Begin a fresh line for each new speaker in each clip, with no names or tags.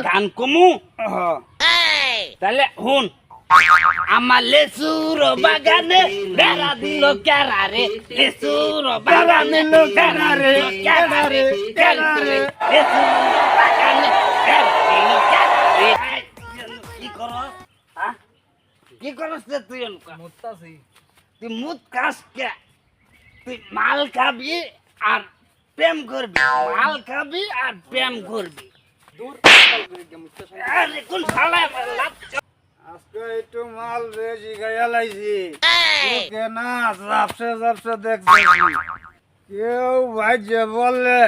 গান কমু তাহলে হুন আমার লেসুর বাগানে বেড়া দিল কেরারে লেসুর বাগানে কেরারে কেরারে কেরারে লেসুর বাগানে বেড়া দিল কেরারে কি করস হ্যাঁ কি করস তুই
মুত্তাছি
তুই মুত কাস কে তুই মাল খাবি আর প্রেম করবি মাল খাবি আর প্রেম করবি
দূর মাতাল করে গে মুত্তাছি
আরে কোন শালা
আজকে একটু মাল বেশি গায়া লাইছি ওকে না জাপসে জাপসে দেখছি কেউ ভাইজে বললে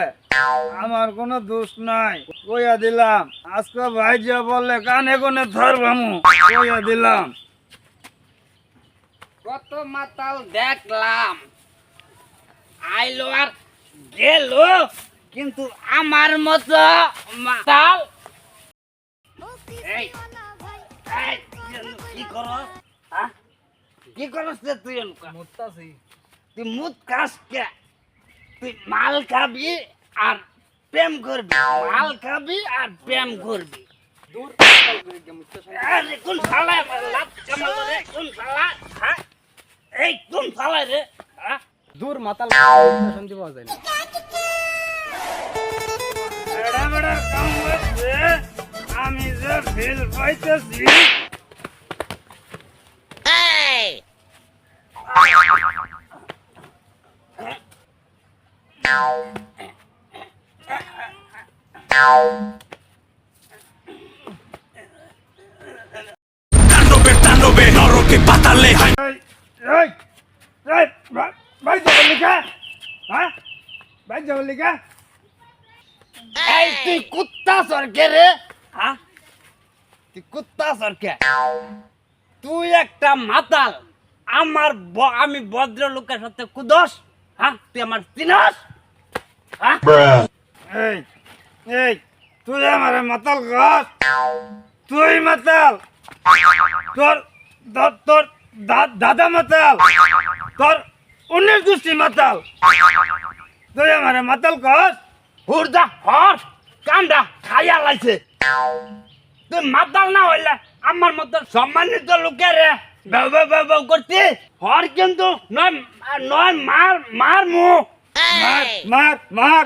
আমার কোনো দোষ নাই কইয়া দিলাম আজকে ভাইজে বললে কানে কোনে ধরবামু কইয়া দিলাম
কত মাতাল দেখলাম আইলো আর গেল কিন্তু আমার মতো মাতাল এই এই কি করস হ্যাঁ কি করস তুই
মুত্তাছি
তুই মুত কাস কে তুই মাল খাবি আর প্রেম করবি মাল খাবি আর প্রেম করবি
দূর মাতাল করে গে মুত্তাছি
আরে কোন শালা লাত কামাল রে কোন শালা হ্যাঁ এই কোন শালা রে হ্যাঁ
দূর মাতাল শান্তি পাওয়া যায় না
বড় বড় কাম করছে আমি যে ফিল পাইতেছি
Tanove, loro che battalle hai.
এই এই ভাই যাবলি কা হ্যাঁ ভাই যাবলি কা
এই তুই কুত্তা সরকে রে হ্যাঁ তুই কুত্তা সরকে তুই একটা মাতাল আমার আমি ভদ্র লোকের সাথে কুদস হ্যাঁ তুই আমার চিনস হ্যাঁ
এই এই তুই আমার মাতাল গাছ তুই মাতাল তোর তোর তোর দাদা মাতাল তোর 19 গোষ্ঠী মাতাল তুই আমার মাতাল গাছ
হুরদা হর কান্দা খাইয়া লাইছে তুই মাতাল না হইলে আমার মতো সম্মানিত লোকের রে বাউ বাউ বাউ বাউ করতে হর কিন্তু নয় নয় মার মার মু
মার মার মার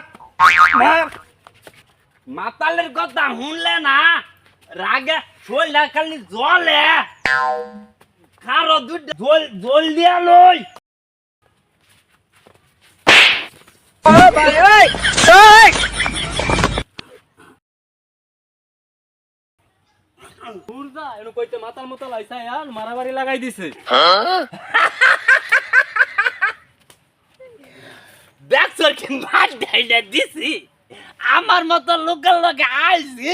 মার
মাতালের কথা শুনলে না রাগে শরীরটা খালি জ্বলে খারো দুধ জল দিয়া লই
বুরদা এনো কইতে মাতাল মাতাল আইছা আর মারামারি লাগাই দিছে
দেখছর কি মার ডাইলা দিছি আমার মতো লোকের লগে আইছি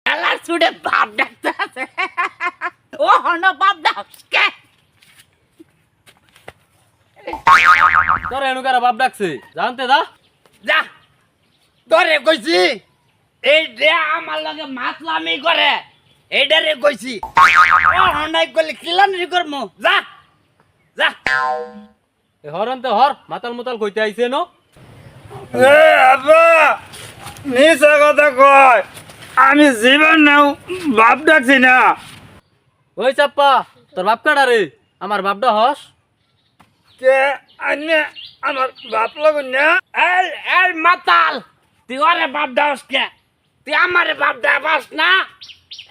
এলা ছুড়ে বাপ ডাকতে আছে ও হন বাপ ডাকছে
তোর এনো কারা বাপ ডাকছে জানতে দা
যা তোরে কইছি এই যে আমার লগে মাতলামি করে এইডারে কইছি ও হন্ডাই কইলে কিলানি করমু যা যা
এ হরন্তে হর মাতাল মাতাল কইতে আইছে নো
এ আব্বা মিছা কথা কয় আমি জীবন নাও বাপ ডাকছি না
ওই চাপ্পা তোর বাপ কাটা রে আমার বাপটা হস
কে আন্নে আমার বাপ লাগুন না
এই এই মাতাল তুই ওরে বাপ দাস কে তুই আমারে বাপ দাস না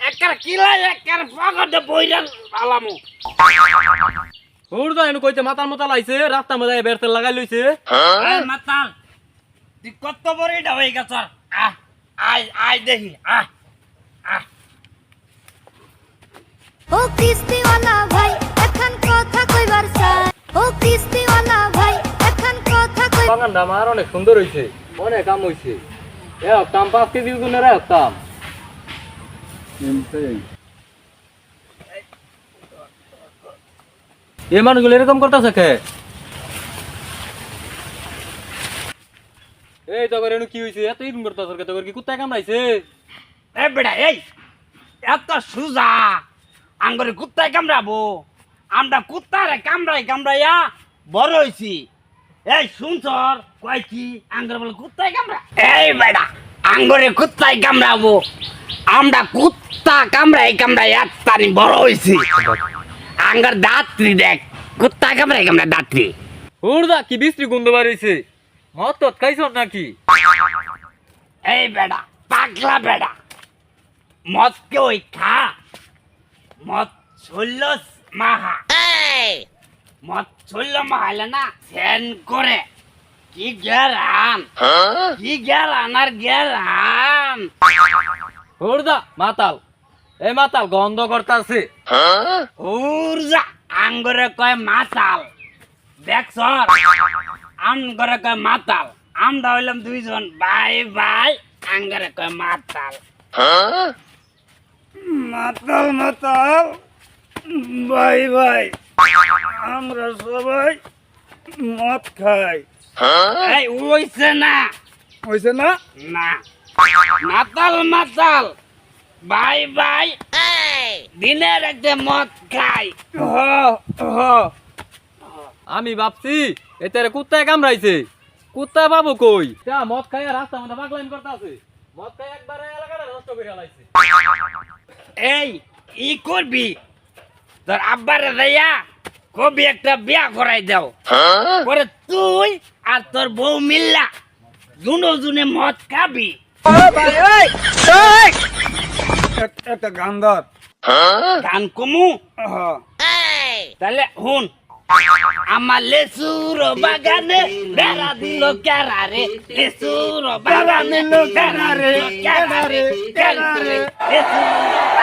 একার কিলাই একার পকেটে বইরাল আলামু
বুরদা এনো কইতে মাতাল মাতাল আইছে রাস্তা মধ্যে বেরতে লাগাই লইছে
এই মাতাল তুই কত বড়টা হয়ে গেছ আয় আয় দেখি
ও কিস্তিওয়ালা ভাই এখন কথা কইবার চাই ও কিস্তিওয়ালা ভাই এখন কথা কই
বাগানটা আমার অনেক সুন্দর হইছে অনেক কাম হইছে এ কাম 5 কেজি গুনে রে কাম এ মানুষগুলো এরকম করতেছে কে এই তো করে কি হইছে এত ইরম করতেছ কে তো কি কুত্তা কামড়াইছে
এ বেড়া এই এত সুজা আঙ্গরে কুত্তায় কামড়াবো আমরা কুত্তারে কামড়াইয়া বড় হইছি এই শুনছর কয় কি আঙ্গরে বলে কুত্তায় কামড়া এই বেড়া আঙ্গরে কুত্তায় কামড়াবো আমরা কুত্তা কামড়াই এত্তানি বড় হইছি আঙ্গর দাঁতরি দেখ কুত্তা কামড়াই দাঁতরি
হুড়দা কি বিশ্রী গন্ধ বাড়িছে মদ তৎ খাইছ নাকি
এই বেড়া পাগলা বেড়া মদ কে ওই খা মদ ছুলল মাহা মদ ছুলল মাহাইলে না সেন করে কি গেরান আর গেরান
হুড়দা মাতাল এই মাতাল গন্ধ করতাছে
উর্জা আঙ্গরে কয় মাতাল দেখছ আঙ্গরে কয় মাতাল আমরা হইলাম দুইজন ভাই ভাই আঙ্গরে কয় মাতাল
মাতাল মাতাল ভাই ভাই আমরা সবাই মদ খাই
এই ওইছে না
হয়েছে না
না মাতাল মাতাল ভাই ভাই দিনের একটা মদ খাই
হ হ
আমি ভাবছি এতে কুত্তায় কামড়াইছে কুত্তা পাবো কই তা মদ খাইয়া রাস্তা মধ্যে পাগলাইন করতাছে মদ খাই একবারে এলাকাটা নষ্ট করে ফেলাইছে
এই ই করবি তোর আব্বারে দেয়া কবি একটা বিয়া করাই দাও পরে তুই আর তোর বউ মিল্লা জুনে মদ খাবি
একটা গান ধর
গান কমু
হ
তাহলে হুন আমার লেসুর বাগানে বেড়া দিল কেরারে লেসুর বাগানে বেড়া দিল কেরারে লেসুর